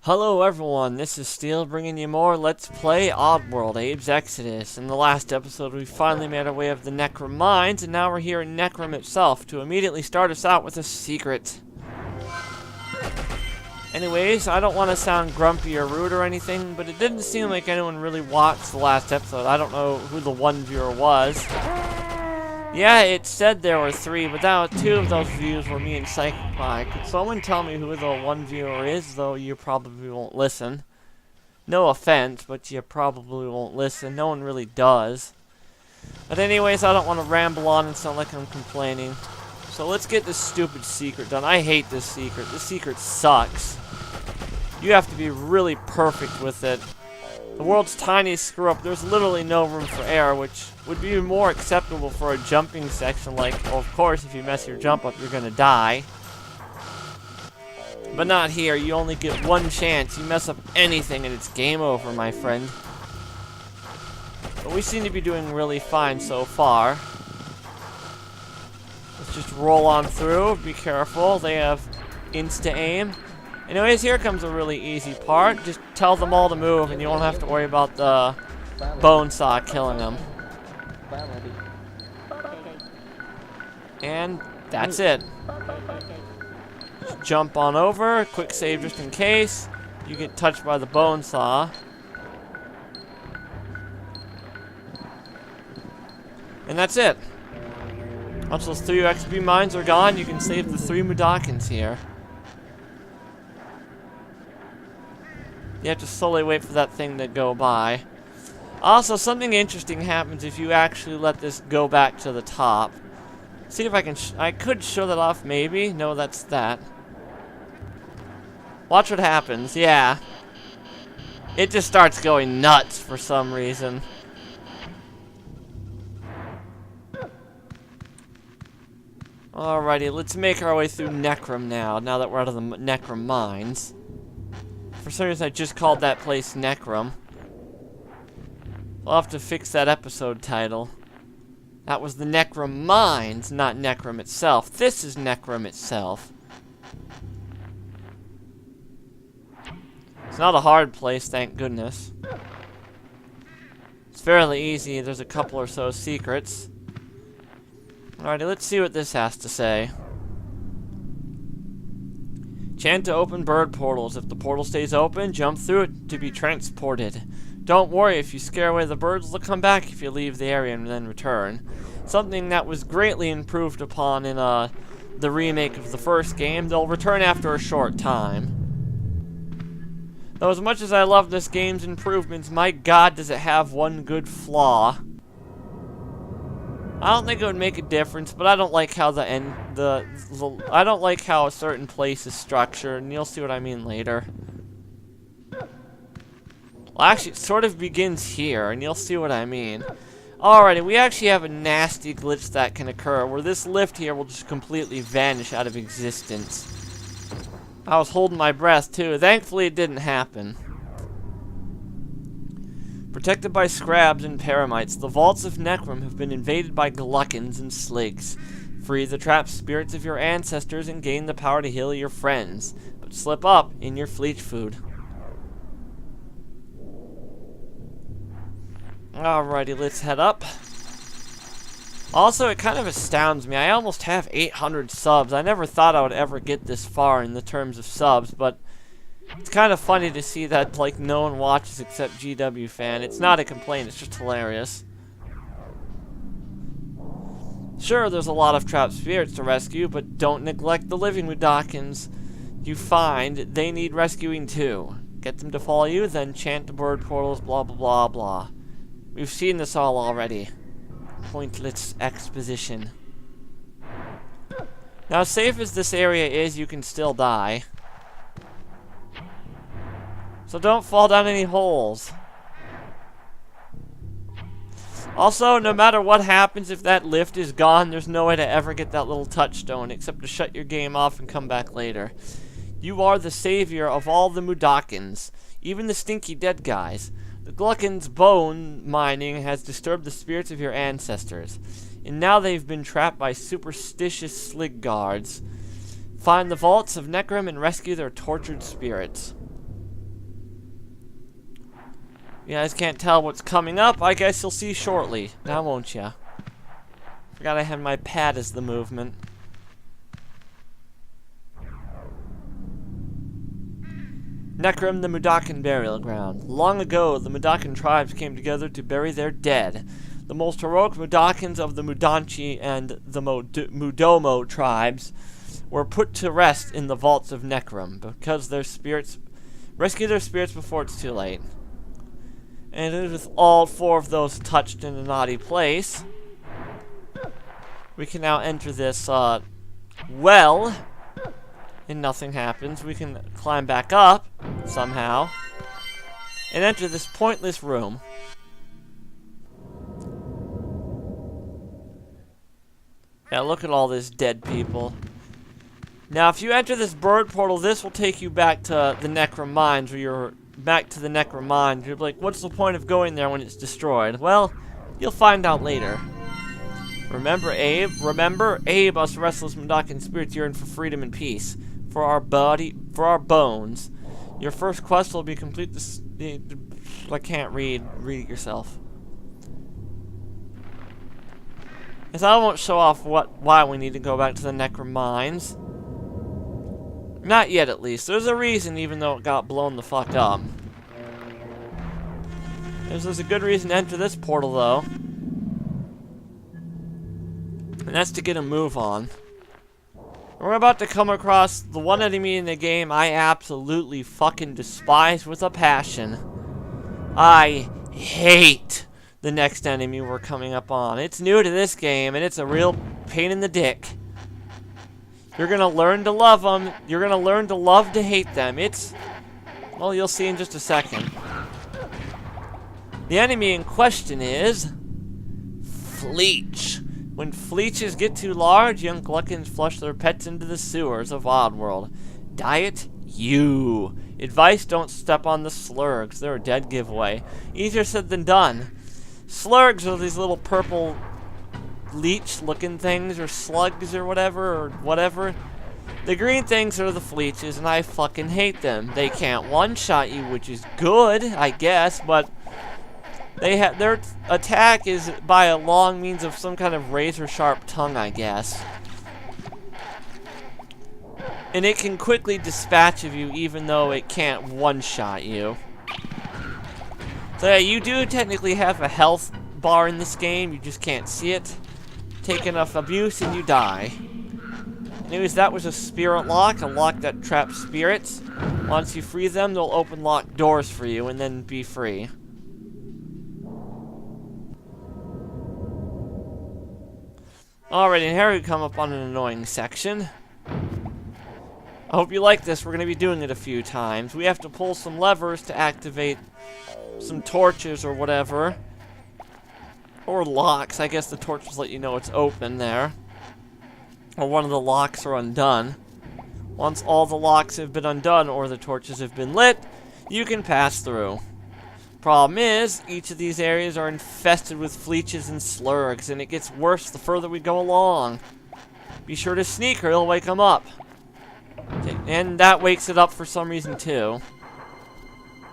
Hello everyone, this is Steel bringing you more Let's Play Oddworld, Abe's Exoddus. In the last episode we finally made our way of the Necrum Mines, and now we're here in Necrum itself to immediately start us out with a secret. Anyways, I don't want to sound grumpy or rude or anything, but it didn't seem like anyone really watched the last episode. I don't know who the one viewer was. Yeah, it said there were 3, but now 2 of those views were me and Psychopie. Could someone tell me who the one viewer is, though you probably won't listen? No offense, but you probably won't listen. No one really does. But anyways, I don't want to ramble on and sound like I'm complaining. So let's get this stupid secret done. I hate this secret. This secret sucks. You have to be really perfect with it. The world's tiniest screw-up, there's literally no room for error, which would be more acceptable for a jumping section, like, well, of course, if you mess your jump up, you're gonna die. But not here, you only get one chance. You mess up anything and it's game over, my friend. But we seem to be doing really fine so far. Let's just roll on through, be careful, they have insta-aim. Anyways, here comes a really easy part. Just tell them all to move and you won't have to worry about the bone saw killing them. And that's it. Just jump on over, quick save just in case you get touched by the bone saw. And that's it. Once those 3 XP mines are gone, you can save the 3 Mudokons here. You have to slowly wait for that thing to go by. Also, something interesting happens if you actually let this go back to the top. See if I can I could show that off, maybe. No, that's that. Watch what happens. Yeah. It just starts going nuts for some reason. Alrighty, let's make our way through Necrum now that we're out of the Necrum Mines. For some reason, I just called that place Necrum. I'll have to fix that episode title. That was the Necrum Mines, not Necrum itself. This is Necrum itself. It's not a hard place, thank goodness. It's fairly easy. There's a couple or so secrets. Alrighty, let's see what this has to say. Chant to open bird portals. If the portal stays open, jump through it to be transported. Don't worry, if you scare away the birds, they'll come back if you leave the area and then return. Something that was greatly improved upon in the remake of the first game. They'll return after a short time. Though as much as I love this game's improvements, my god does it have one good flaw. I don't think it would make a difference, but I don't like how I don't like how a certain place is structured, and you'll see what I mean later. Well, actually, it sort of begins here, and you'll see what I mean. Alrighty, we actually have a nasty glitch that can occur, where this lift here will just completely vanish out of existence. I was holding my breath, too. Thankfully, it didn't happen. Protected by scrabs and paramites, the vaults of Necrum have been invaded by gluckins and sligs. Free the trapped spirits of your ancestors and gain the power to heal your friends, but slip up in your fleech food. Alrighty, let's head up. Also, it kind of astounds me. I almost have 800 subs. I never thought I would ever get this far in the terms of subs, but it's kind of funny to see that, like, no one watches except GW Fan. It's not a complaint, it's just hilarious. Sure, there's a lot of trapped spirits to rescue, but don't neglect the living Mudokons you find. They need rescuing too. Get them to follow you, then chant the bird portals, blah blah blah blah. We've seen this all already. Pointless exposition. Now, safe as this area is, you can still die. So don't fall down any holes. Also, no matter what happens, if that lift is gone, there's no way to ever get that little touchstone except to shut your game off and come back later. You are the savior of all the Mudokons, even the stinky dead guys. The Gluckin's bone mining has disturbed the spirits of your ancestors, and now they've been trapped by superstitious slig guards. Find the vaults of Necrum and rescue their tortured spirits. You guys can't tell what's coming up. I guess you'll see shortly. Now won't ya? Forgot I had my pad as the movement. Necrum, the Mudokon burial ground. Long ago, the Mudokon tribes came together to bury their dead. The most heroic Mudokons of the Mudanchi and the Mudomo tribes were put to rest in the vaults of Necrum because their spirits rescue their spirits before it's too late. And with all 4 of those touched in a naughty place, we can now enter this well, and nothing happens. We can climb back up somehow and enter this pointless room. Yeah, look at all this dead people. Now, if you enter this bird portal, this will take you back to the Necrum Mines, where you're back to the Necrum Mines. You're like, what's the point of going there when it's destroyed? Well, you'll find out later. Remember Abe? Remember? Abe, us restless Mudokon spirits yearn for freedom and peace. For our bones. Your first quest will be complete I can't read. Read it yourself. Because I won't show off why we need to go back to the Necrum Mines. Not yet, at least. There's a reason, even though it got blown the fuck up. There's a good reason to enter this portal, though. And that's to get a move on. We're about to come across the one enemy in the game I absolutely fucking despise with a passion. I hate the next enemy we're coming up on. It's new to this game, and it's a real pain in the dick. You're gonna learn to love them. You're gonna learn to love to hate them. Well, you'll see in just a second. The enemy in question is Fleech. When fleeches get too large, young gluckons flush their pets into the sewers of Oddworld. Diet you. Advice: don't step on the slurgs. They're a dead giveaway. Easier said than done. Slurgs are these little purple leech-looking things, or slugs, or whatever. The green things are the fleeches, and I fucking hate them. They can't one-shot you, which is good, I guess, but their attack is by a long means of some kind of razor-sharp tongue, I guess. And it can quickly dispatch of you, even though it can't one-shot you. So yeah, you do technically have a health bar in this game, you just can't see it. Take enough abuse and you die. Anyways, that was a spirit lock, a lock that traps spirits. Once you free them, they'll open locked doors for you and then be free. Alright, and here we come up on an annoying section. I hope you like this. We're going to be doing it a few times. We have to pull some levers to activate some torches or whatever. Or locks. I guess the torches let you know it's open there. Or one of the locks are undone. Once all the locks have been undone or the torches have been lit, you can pass through. Problem is, each of these areas are infested with fleeches and slurgs, and it gets worse the further we go along. Be sure to sneak or it'll wake them up. And that wakes it up for some reason too.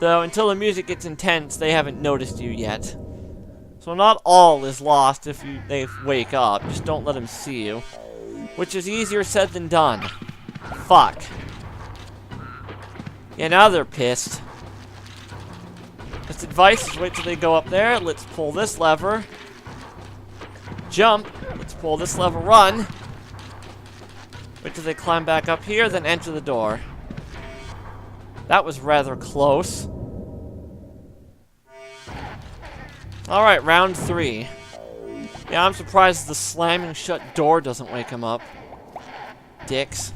Though, until the music gets intense, they haven't noticed you yet. So not all is lost if they wake up. Just don't let them see you. Which is easier said than done. Fuck. Yeah, now they're pissed. Best advice is wait till they go up there. Let's pull this lever. Jump. Let's pull this lever. Run. Wait till they climb back up here, then enter the door. That was rather close. Alright, round 3. Yeah, I'm surprised the slamming shut door doesn't wake him up. Dicks.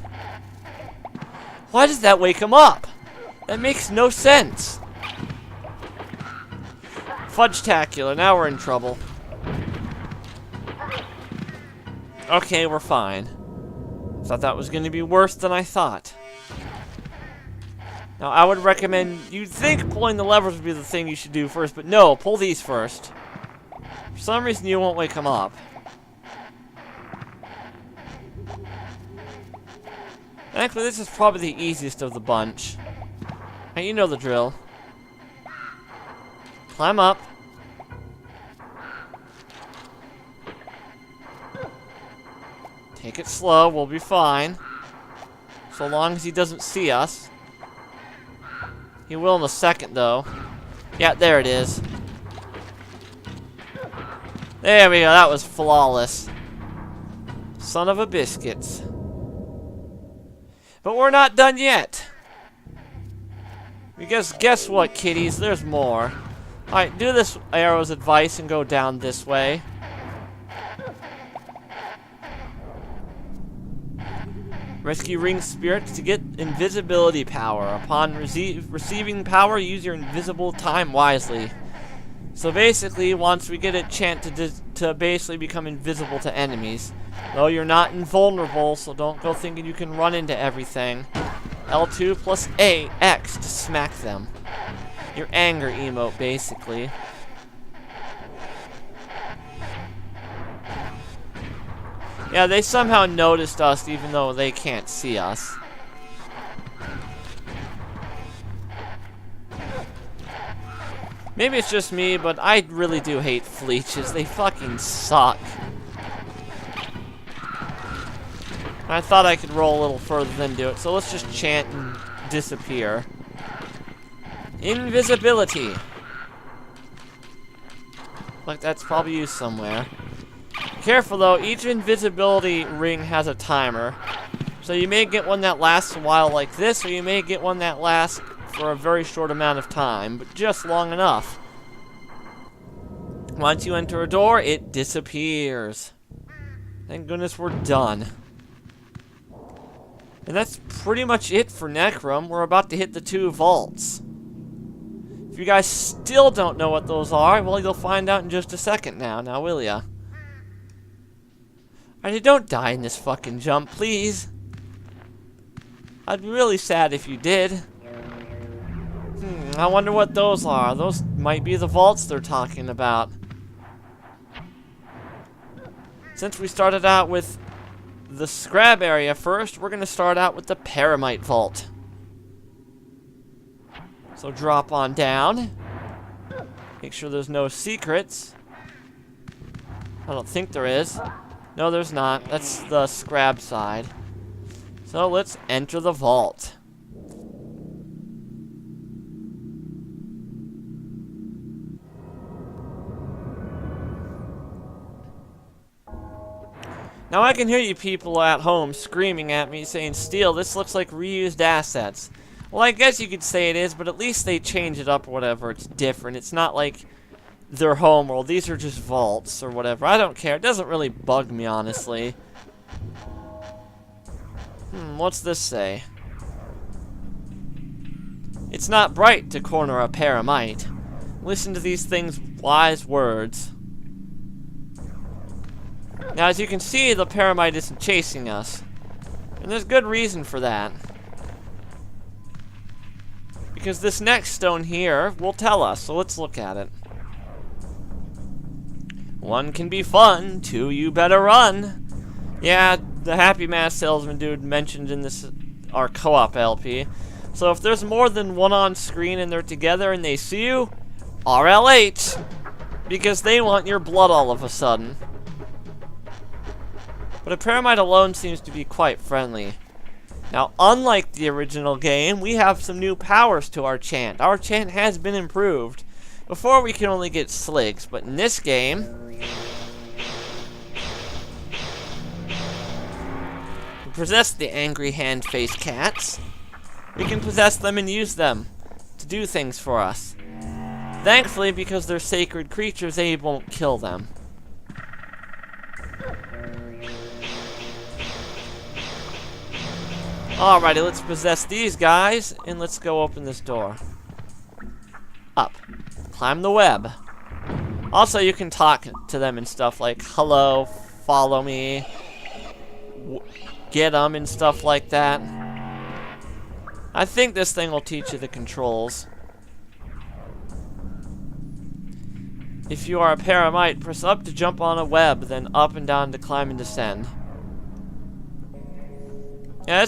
Why does that wake him up? That makes no sense. Fudge-tacular, now we're in trouble. Okay, we're fine. Thought that was going to be worse than I thought. Now, I would recommend... You'd think pulling the levers would be the thing you should do first, but no, pull these first. For some reason, you won't wake them up. Actually, this is probably the easiest of the bunch. Hey, you know the drill. Climb up. Take it slow, we'll be fine. So long as he doesn't see us. He will in a second, though. Yeah, there it is. There we go, that was flawless. Son of a biscuits. But we're not done yet. Because guess what, kiddies? There's more. Alright, do this arrow's advice and go down this way. Rescue ring spirits to get invisibility power. Upon receiving power, use your invisible time wisely. So basically, once we get a chance to basically become invisible to enemies. Though you're not invulnerable, so don't go thinking you can run into everything. L2 plus A, X to smack them. Your anger emote, basically. Yeah, they somehow noticed us even though they can't see us. Maybe it's just me, but I really do hate fleeches. They fucking suck. I thought I could roll a little further than do it, so let's just chant and disappear. Invisibility. Like that's probably used somewhere. Careful though, each invisibility ring has a timer. So you may get one that lasts a while like this, or you may get one that lasts for a very short amount of time, but just long enough. Once you enter a door, it disappears. Thank goodness we're done. And that's pretty much it for Necrum. We're about to hit the 2 vaults. If you guys still don't know what those are, well, you'll find out in just a second now will ya? Alright, don't die in this fucking jump, please. I'd be really sad if you did. I wonder what those are. Those might be the vaults they're talking about. Since we started out with the scrap area first, we're going to start out with the Paramite Vault. So drop on down. Make sure there's no secrets. I don't think there is. No, there's not. That's the scrap side. So let's enter the vault. Now I can hear you people at home screaming at me saying, Steel, this looks like reused assets. Well, I guess you could say it is, but at least they change it up or whatever. It's different. It's not like their home world. These are just vaults or whatever. I don't care. It doesn't really bug me, honestly. What's this say? It's not bright to corner a paramite. Listen to these things' wise words. Now, as you can see, the paramite isn't chasing us. And there's good reason for that. Because this next stone here will tell us, so let's look at it. 1 can be fun, 2 you better run. Yeah, the Happy Mass Salesman dude mentioned in this, our co-op LP. So if there's more than 1 on screen and they're together and they see you, RL8. Because they want your blood all of a sudden. But a paramite alone seems to be quite friendly. Now, unlike the original game, we have some new powers to our chant. Our chant has been improved. Before, we could only get sligs, but in this game, we possess the angry hand-faced cats. We can possess them and use them to do things for us. Thankfully, because they're sacred creatures, they won't kill them. Alrighty, let's possess these guys, and let's go open this door. Up. Climb the web. Also, you can talk to them and stuff like, hello, follow me, get them and stuff like that. I think this thing will teach you the controls. If you are a paramite, press up to jump on a web, then up and down to climb and descend. Yeah,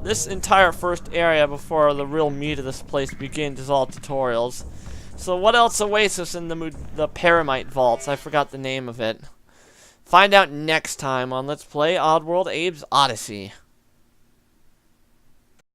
this entire first area before the real meat of this place begins is all tutorials. So what else awaits us in the Paramite Vaults? I forgot the name of it. Find out next time on Let's Play Oddworld Abe's Odyssey.